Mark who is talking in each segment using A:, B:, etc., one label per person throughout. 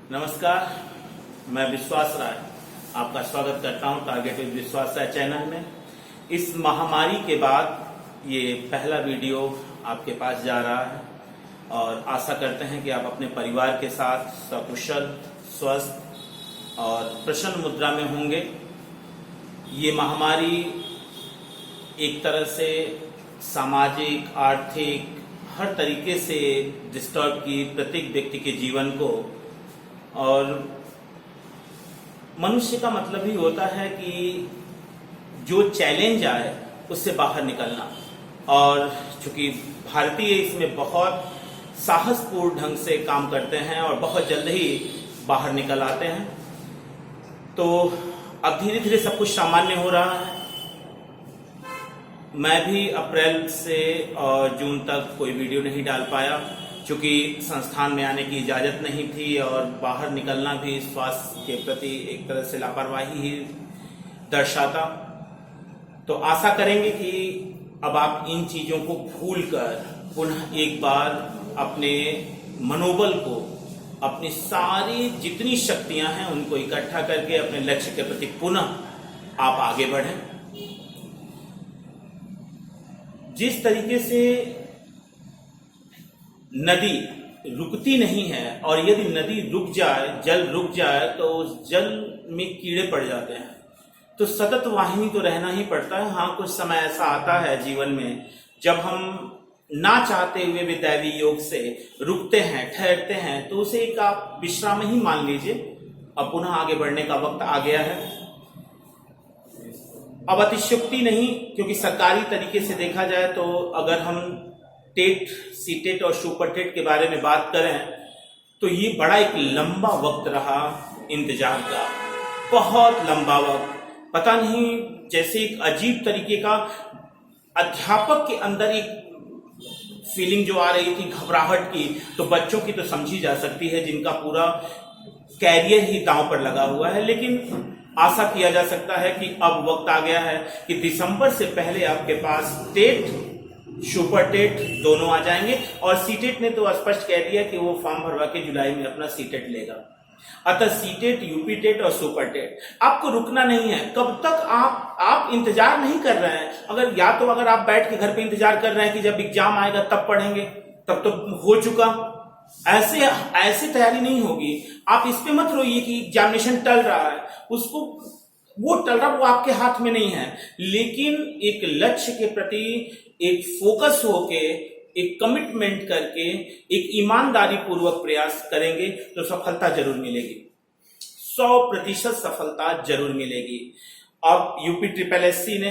A: नमस्कार, मैं विश्वास राय आपका स्वागत करता हूं टारगेट विद विश्वास राय चैनल में। इस महामारी के बाद ये पहला वीडियो आपके पास जा रहा है और आशा करते हैं कि आप अपने परिवार के साथ सकुशल, स्वस्थ और प्रसन्न मुद्रा में होंगे। ये महामारी एक तरह से सामाजिक, आर्थिक, हर तरीके से डिस्टर्ब की प्रत्येक व्यक्ति के जीवन को। और मनुष्य का मतलब ही होता है कि जो चैलेंज आए उससे बाहर निकलना। और चूंकि भारतीय इसमें बहुत साहसपूर्ण ढंग से काम करते हैं और बहुत जल्द ही बाहर निकल आते हैं, तो अब धीरे धीरे सब कुछ सामान्य हो रहा है। मैं भी अप्रैल से और जून तक कोई वीडियो नहीं डाल पाया, क्योंकि संस्थान में आने की इजाज़त नहीं थी और बाहर निकलना भी स्वास्थ्य के प्रति एक तरह से लापरवाही ही दर्शाता। तो आशा करेंगे कि अब आप इन चीज़ों को भूलकर पुनः एक बार अपने मनोबल को, अपनी सारी जितनी शक्तियां हैं उनको इकट्ठा करके अपने लक्ष्य के प्रति पुनः आप आगे बढ़ें। जिस तरीके से नदी रुकती नहीं है और यदि नदी रुक जाए, जल रुक जाए, तो उस जल में कीड़े पड़ जाते हैं, तो सतत वाहिनी तो रहना ही पड़ता है। हाँ, कुछ समय ऐसा आता है जीवन में जब हम ना चाहते हुए भी दैवी योग से रुकते हैं, ठहरते हैं, तो उसे एक आप विश्राम ही मान लीजिए। अब पुनः आगे बढ़ने का वक्त आ गया है। अब अतिशयोक्ति नहीं, क्योंकि सरकारी तरीके से देखा जाए तो अगर हम टेट, सीटेट और सुपर टेट के बारे में बात करें तो ये बड़ा एक लंबा वक्त रहा इंतजार का, बहुत लंबा वक्त। पता नहीं, जैसे एक अजीब तरीके का अध्यापक के अंदर एक फीलिंग जो आ रही थी घबराहट की, तो बच्चों की तो समझी जा सकती है जिनका पूरा कैरियर ही दांव पर लगा हुआ है। लेकिन आशा किया जा सकता है कि अब वक्त आ गया है कि दिसंबर से पहले आपके पास टेट, सुपर टेट दोनों आ जाएंगे। और सीटेट ने तो स्पष्ट कह दिया कि वो फॉर्म भरवा के जुलाई में अपना सीटेट लेगा। अतः सीटेट, यूपी टेट और सुपर टेट, आपको रुकना नहीं है। कब तक आप इंतजार नहीं कर रहे हैं। अगर आप बैठ के घर पे इंतजार कर रहे हैं कि जब एग्जाम आएगा तब पढ़ेंगे, तब तो हो चुका। ऐसे तैयारी नहीं होगी। आप इस पे मत रोइए कि एग्जामिनेशन टल रहा है, वो टल रहा, वो आपके हाथ में नहीं है। लेकिन एक लक्ष्य के प्रति एक फोकस होके, एक कमिटमेंट करके, एक ईमानदारी पूर्वक प्रयास करेंगे तो सफलता जरूर मिलेगी। 100% सफलता जरूर मिलेगी। अब यूपी ट्रिपल एससी ने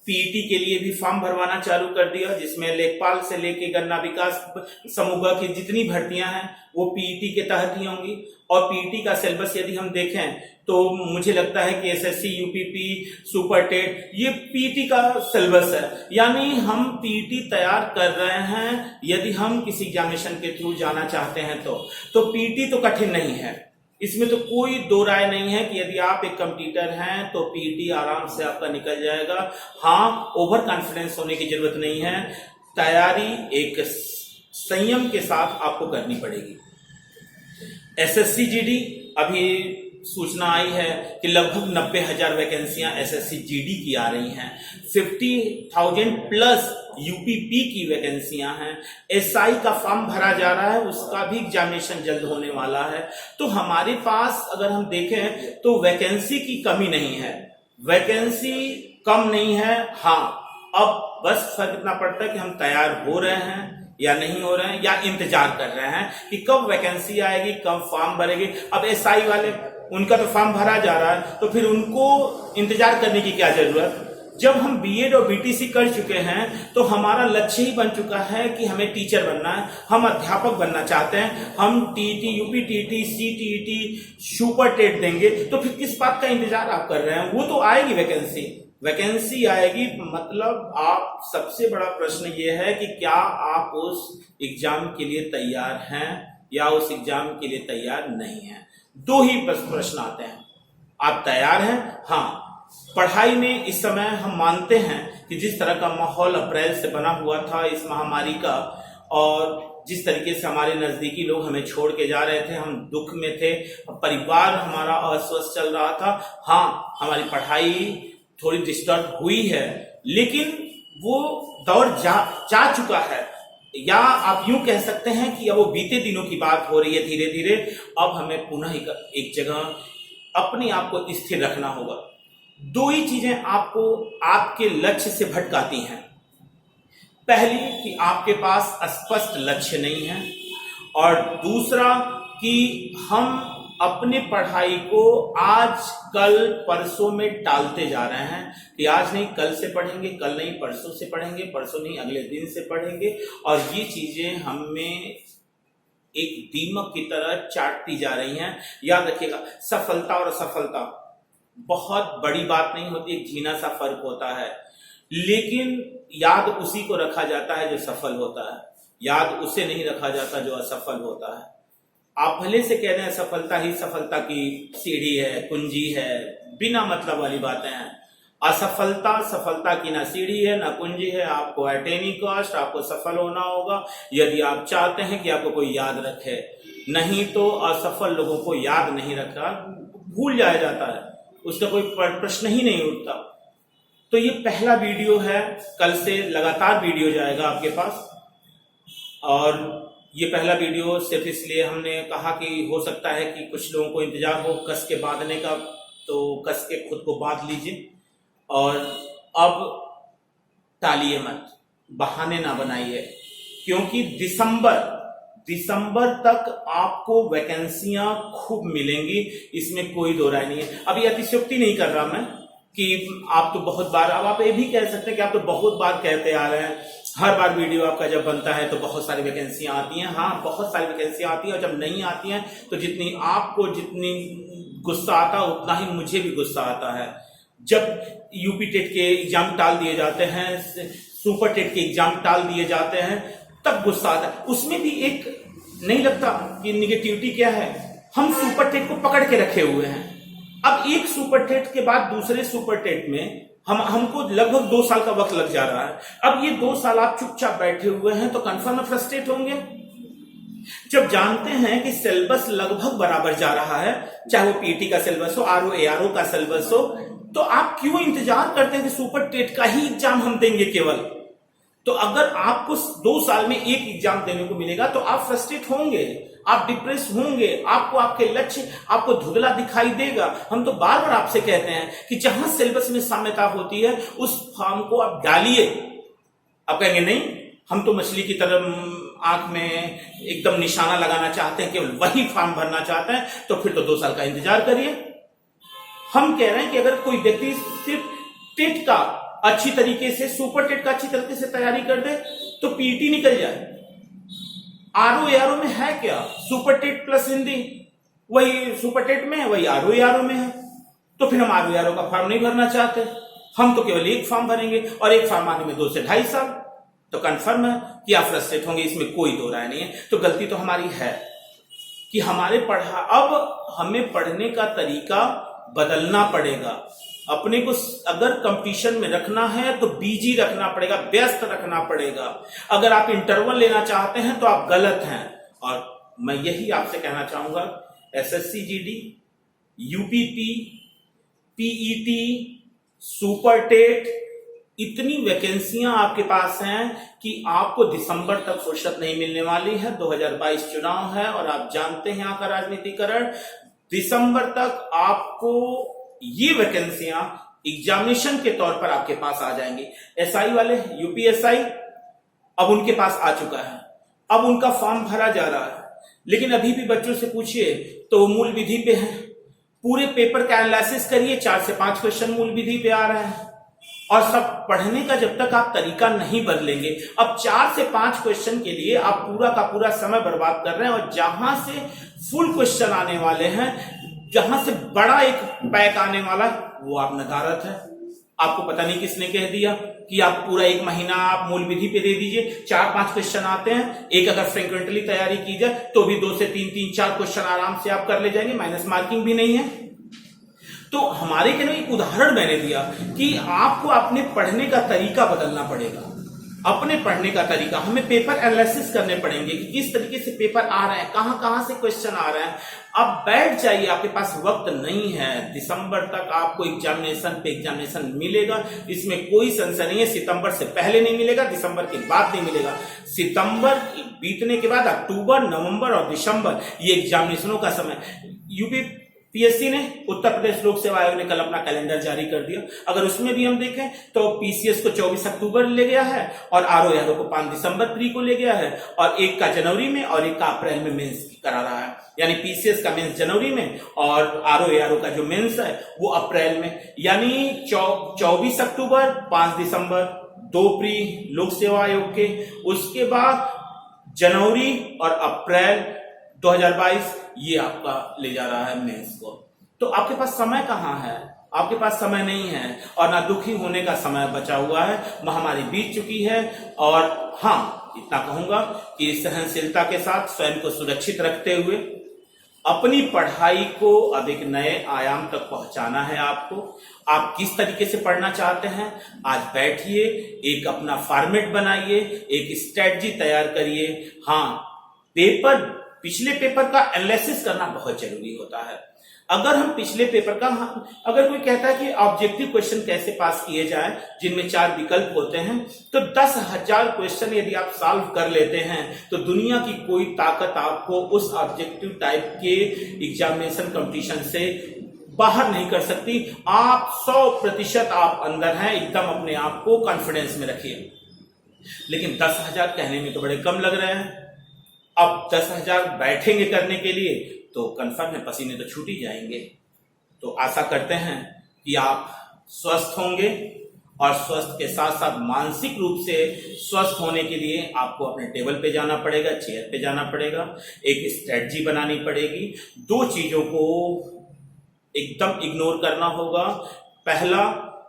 A: पीईटी के लिए भी फॉर्म भरवाना चालू कर दिया, जिसमें लेखपाल से लेके गन्ना विकास समूह की जितनी भर्तियां हैं वो पीईटी के तहत ही होंगी। और पीईटी का सिलेबस यदि हम देखें तो मुझे लगता है कि एसएससी, यूपीपी, सुपर टेट, ये पीईटी का सिलेबस है। यानी हम पीईटी तैयार कर रहे हैं यदि हम किसी एग्जामिनेशन के थ्रू जाना चाहते हैं तो पीईटी तो कठिन नहीं है। इसमें तो कोई दो राय नहीं है कि यदि आप एक कंप्यूटर हैं तो पीईटी आराम से आपका निकल जाएगा। हाँ, ओवर कॉन्फिडेंस होने की जरूरत नहीं है। तैयारी एक संयम के साथ आपको करनी पड़ेगी। एसएससी जीडी, अभी सूचना आई है कि लगभग 90,000 वैकेंसियां एसएससी जीडी की आ रही हैं। 50,000 प्लस यूपीपी की वैकेंसियां हैं। एसआई का फॉर्म भरा जा रहा है, उसका भी एग्जामिनेशन जल्द होने वाला है। तो हमारे पास अगर हम देखें तो वैकेंसी की कमी नहीं है, वैकेंसी कम नहीं है। हाँ, अब बस फर्क इतना पड़ता है कि हम तैयार हो रहे हैं या नहीं हो रहे हैं, या इंतजार कर रहे हैं कि कब वैकेंसी आएगी, कब फॉर्म भरेगी। अब एसआई वाले, उनका तो फॉर्म भरा जा रहा है, तो फिर उनको इंतजार करने की क्या जरूरत। जब हम बीएड और बीटीसी कर चुके हैं तो हमारा लक्ष्य ही बन चुका है कि हमें टीचर बनना है, हम अध्यापक बनना चाहते हैं। हम TET, UP TET, CTET, super TET देंगे, तो फिर किस बात का इंतजार आप कर रहे हैं। वो तो आएगी वैकेंसी आएगी। मतलब आप, सबसे बड़ा प्रश्न ये है कि क्या आप उस एग्जाम के लिए तैयार हैं या उस एग्जाम के लिए तैयार नहीं हैं। दो ही प्रश्न आते हैं। आप तैयार हैं? हाँ, पढ़ाई में इस समय हम मानते हैं कि जिस तरह का माहौल अप्रैल से बना हुआ था इस महामारी का, और जिस तरीके से हमारे नजदीकी लोग हमें छोड़ के जा रहे थे, हम दुख में थे, परिवार हमारा अस्वस्थ चल रहा था। हाँ, हमारी पढ़ाई थोड़ी डिस्टर्ब हुई है, लेकिन वो दौर जा चुका है, या आप यूं कह सकते हैं कि अब वो बीते दिनों की बात हो रही है। धीरे धीरे अब हमें पुनः एक जगह अपने आप को स्थिर रखना होगा। दो ही चीजें आपको आपके लक्ष्य से भटकाती हैं। पहली कि आपके पास स्पष्ट लक्ष्य नहीं है, और दूसरा कि हम अपने पढ़ाई को आज कल परसों में टालते जा रहे हैं कि आज नहीं कल से पढ़ेंगे, कल नहीं परसों से पढ़ेंगे, परसों नहीं अगले दिन से पढ़ेंगे, और ये चीजें हमें एक दीमक की तरह चाटती जा रही हैं। याद रखिएगा, सफलता और असफलता बहुत बड़ी बात नहीं होती, एक झीना सा फर्क होता है, लेकिन याद उसी को रखा जाता है जो सफल होता है, याद उसे नहीं रखा जाता जो असफल होता है। आप भले से कह रहे हैं सफलता ही सफलता की सीढ़ी है, कुंजी है, बिना मतलब वाली बातें हैं। असफलता सफलता की ना सीढ़ी है ना कुंजी है। आपको एट एनी कॉस्ट आपको सफल होना होगा यदि आप चाहते हैं कि आपको कोई याद रखे, नहीं तो असफल लोगों को याद नहीं रखा, भूल जाया जाता है, उसका कोई प्रश्न ही नहीं उठता। तो ये पहला वीडियो है, कल से लगातार वीडियो जाएगा आपके पास, और ये पहला वीडियो सिर्फ इसलिए हमने कहा कि हो सकता है कि कुछ लोगों को इंतजार हो कस के बांधने का, तो कस के खुद को बांध लीजिए। और अब टालिए मत, बहाने ना बनाइए, क्योंकि दिसंबर तक आपको वैकेंसियां खूब मिलेंगी, इसमें कोई दो राय नहीं है। अभी अतिशयोक्ति नहीं कर रहा मैं कि आप तो बहुत बार, अब आप ये भी कह सकते हैं कि आप तो बहुत बार कहते आ रहे हैं, हर बार वीडियो आपका जब बनता है तो बहुत सारी वैकेंसियां आती हैं। हाँ, बहुत सारी वैकेंसियां आती हैं, और जब नहीं आती हैं तो जितनी गुस्सा आता है उतना ही मुझे भी गुस्सा आता है। जब यूपी टेट के एग्जाम टाल दिए जाते हैं, सुपर टेट के एग्जाम टाल दिए जाते हैं, तब गुस्सा आता है। उसमें भी एक नहीं लगता कि निगेटिविटी क्या है, हम सुपर टेट को पकड़ के रखे हुए हैं। अब एक सुपर टेट के बाद दूसरे सुपर टेट में हमको लगभग 2 साल का वक्त लग जा रहा है। अब ये 2 साल आप चुपचाप बैठे हुए हैं तो कंफर्म फ्रस्ट्रेट होंगे। जब जानते हैं कि सिलेबस लगभग बराबर जा रहा है, चाहे वो पीटी का सिलेबस हो, आरओ एआरओ का सिलेबस हो, तो आप क्यों इंतजार करते हैं कि सुपर टेट का ही एग्जाम हम देंगे केवल? तो अगर आपको 2 साल में एक एग्जाम देने को मिलेगा तो आप फ्रस्ट्रेट होंगे, आप डिप्रेस होंगे, आपको आपके लक्ष्य आपको धुंधला दिखाई देगा। हम तो बार बार आपसे कहते हैं कि जहां सिलेबस में साम्यता होती है उस फॉर्म को आप डालिए। आप कहेंगे नहीं, हम तो मछली की तरह आंख में एकदम निशाना लगाना चाहते हैं, केवल वही फॉर्म भरना चाहते हैं, तो फिर तो 2 साल का इंतजार करिए। हम कह रहे हैं कि अगर कोई व्यक्ति सिर्फ टेट का अच्छी तरीके से, सुपर टेट का अच्छी तरीके से तैयारी कर दे तो पीटी निकल जाए। आरओ एआरओ में है क्या? सुपर टेट प्लस हिंदी, वही सुपर टेट में है, वही आरओ एआरओ में है। तो फिर हम आरओ एआरओ का फॉर्म नहीं भरना चाहते, हम तो केवल एक फॉर्म भरेंगे, और एक फॉर्म आने में 2 से 2.5 साल। तो कंफर्म है कि आप फ्रस्ट्रेट होंगे, इसमें कोई दो राय नहीं है। तो गलती तो हमारी है कि अब हमें पढ़ने का तरीका बदलना पड़ेगा। अपने को अगर कंपटीशन में रखना है तो बिजी रखना पड़ेगा, व्यस्त रखना पड़ेगा। अगर आप इंटरवल लेना चाहते हैं तो आप गलत हैं। और मैं यही आपसे कहना चाहूंगा, SSC GD, UPP, PET, super TET, इतनी वैकेंसियां आपके पास हैं कि आपको दिसंबर तक फुर्सत नहीं मिलने वाली है। 2022 चुनाव है और आप जानते हैं यहाँ का राजनीतिकरण। दिसंबर तक आपको ये वैकेंसियां एग्जामिनेशन के तौर पर आपके पास आ जाएंगी। एसआई वाले, यूपीएसआई, अब उनके पास आ चुका है, अब उनका फॉर्म भरा जा रहा है। लेकिन अभी भी बच्चों से पूछिए तो वो मूल विधि पे है। पूरे पेपर का एनालिसिस करिए, 4 से 5 क्वेश्चन मूल विधि पे आ रहे हैं। और सब पढ़ने का जब तक आप तरीका नहीं बदलेंगे, अब 4 से 5 क्वेश्चन के लिए आप पूरा का पूरा समय बर्बाद कर रहे हैं। और जहां से फुल क्वेश्चन आने वाले हैं, जहां से बड़ा एक पैक आने वाला, वो आप नदारत है। आपको पता नहीं किसने कह दिया कि आप पूरा 1 महीना आप मूल विधि पे दे दीजिए, 4-5 क्वेश्चन आते हैं। एक अगर फ्रिक्वेंटली तैयारी की जाए तो भी 2 से 3-4 क्वेश्चन आराम से आप कर ले जाएंगे, माइनस मार्किंग भी नहीं है। तो हमारे कहने एक उदाहरण मैंने दिया कि आपको अपने पढ़ने का तरीका बदलना पड़ेगा। अपने पढ़ने का तरीका, हमें पेपर एनालिसिस करने पड़ेंगे कि किस तरीके से पेपर आ रहे हैं, कहां कहां से क्वेश्चन आ रहे हैं। अब बैठ जाइए, आपके पास वक्त नहीं है। दिसंबर तक आपको एग्जामिनेशन पे एग्जामिनेशन मिलेगा, इसमें कोई संशय नहीं है। सितंबर से पहले नहीं मिलेगा, दिसंबर के बाद नहीं मिलेगा। सितंबर बीतने के बाद अक्टूबर, नवंबर और दिसंबर ये एग्जामिनेशनों का समय। यूपीपीएससी ने, उत्तर प्रदेश लोक सेवा आयोग ने कल अपना कैलेंडर जारी कर दिया। अगर उसमें भी हम देखें तो पीसीएस को 24 अक्टूबर ले गया है और आरओ को 5 दिसंबर प्री को ले गया है, और एक का जनवरी में और एक का अप्रैल में मेंस करा रहा है। यानी पीसीएस का मेंस जनवरी में और आरओ का जो मेंस है वो अप्रैल में। यानी 24 अक्टूबर, 5 दिसंबर, 2 प्री लोक सेवा आयोग के, उसके बाद जनवरी और अप्रैल 2022 ये आपका ले जा रहा है मेंस को। तो आपके पास समय कहां है? आपके पास समय नहीं है, और ना दुखी होने का समय बचा हुआ है। महामारी बीत चुकी है, और हाँ, इतना कहूंगा कि सहनशीलता के साथ स्वयं को सुरक्षित रखते हुए अपनी पढ़ाई को अब एक नए आयाम तक पहुंचाना है। आपको, आप किस तरीके से पढ़ना चाहते हैं, आज बैठिए, एक अपना फॉर्मेट बनाइए, एक स्ट्रेटजी तैयार करिए। हाँ, पिछले पेपर का एनालिसिस करना बहुत जरूरी होता है। अगर हम पिछले पेपर का, अगर कोई कहता है कि ऑब्जेक्टिव क्वेश्चन कैसे पास किए जाए जिनमें 4 विकल्प होते हैं, तो 10,000 क्वेश्चन यदि आप सॉल्व कर लेते हैं तो दुनिया की कोई ताकत आपको उस ऑब्जेक्टिव टाइप के एग्जामिनेशन कंपटीशन से बाहर नहीं कर सकती। आप 100% आप अंदर हैं, एकदम अपने आप को कॉन्फिडेंस में रखिए। लेकिन 10,000 कहने में तो बड़े कम लग रहे हैं। अब 10,000 बैठेंगे करने के लिए तो कंफर्म है पसीने तो छूट ही जाएंगे। तो आशा करते हैं कि आप स्वस्थ होंगे, और स्वस्थ के साथ साथ मानसिक रूप से स्वस्थ होने के लिए आपको अपने टेबल पे जाना पड़ेगा, चेयर पे जाना पड़ेगा, एक स्ट्रेटजी बनानी पड़ेगी। 2 चीजों को एकदम इग्नोर करना होगा। पहला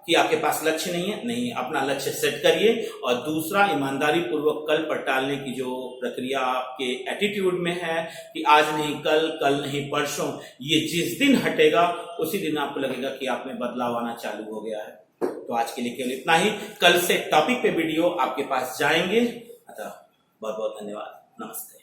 A: कि आपके पास लक्ष्य नहीं, अपना लक्ष्य सेट करिए, और दूसरा ईमानदारी पूर्वक कल पर टालने की जो प्रक्रिया आपके एटीट्यूड में है कि आज नहीं कल, कल नहीं परसों, ये जिस दिन हटेगा उसी दिन आपको लगेगा कि आप में बदलाव आना चालू हो गया है। तो आज के लिए केवल इतना ही। कल से टॉपिक पे वीडियो आपके पास जाएंगे। अतः बहुत बहुत धन्यवाद। नमस्ते।